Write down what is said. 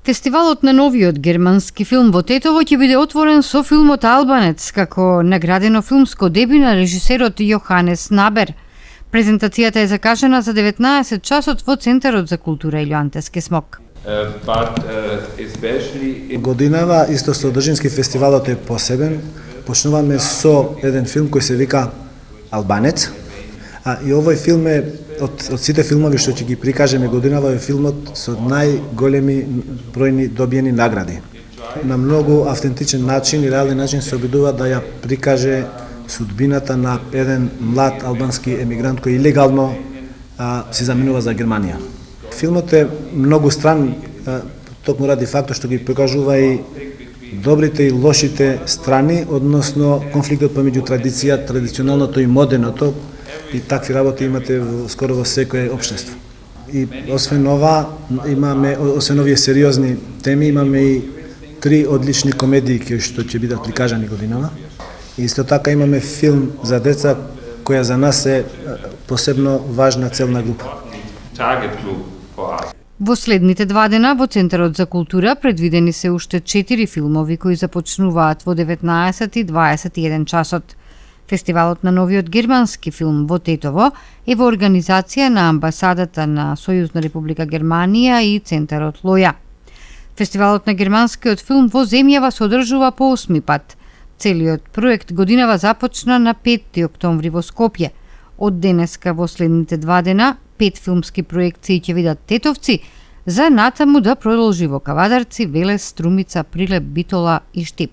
Фестивалот на новиот германски филм во Тетово ќе биде отворен со филмот Албанец, како наградено филмско деби на режисерот Јоханес Набер. Презентацијата е закажана за 19 часот во Центарот за култура Илјоантески смок. Годинава исто со Одржински фестивалот е посебен. Почнуваме со еден филм кој се вика Албанец. И овој филм е од сите филмови што ќе ги прикажеме годинава е филмот со најголеми бројни добиени награди. На многу автентичен начин и реален начин се обидува да ја прикаже судбината на еден млад албански емигрант кој илегално се заминува за Германија. Филмот е многу стран, токму ради фактот што ги прикажува и добрите и лошите страни, односно конфликтот помеѓу традиционалното и модерното, и такви работи имате скоро во секое општество. И освен ова, освен овие сериозни теми, имаме и 3 одлични комедии кои што ќе бидат прикажани годинава. И исто така имаме филм за деца која за нас е посебно важна целна група. Во следните 2 дена во Центарот за култура предвидени се уште 4 филмови кои започнуваат во 19 и 21 часот. Фестивалот на новиот германски филм во Тетово е во организација на Амбасадата на Сојузна република Германија и Центарот Лоја. Фестивалот на германскиот филм во земјава се одржува по 8 пат. Целиот проект годинава започна на 5 октомври во Скопје. Од денеска во следните 2 дена 5 филмски проекции ќе видат тетовци, за натаму да продолжи во Кавадарци, Велес, Струмица, Прилеп, Битола и Штип.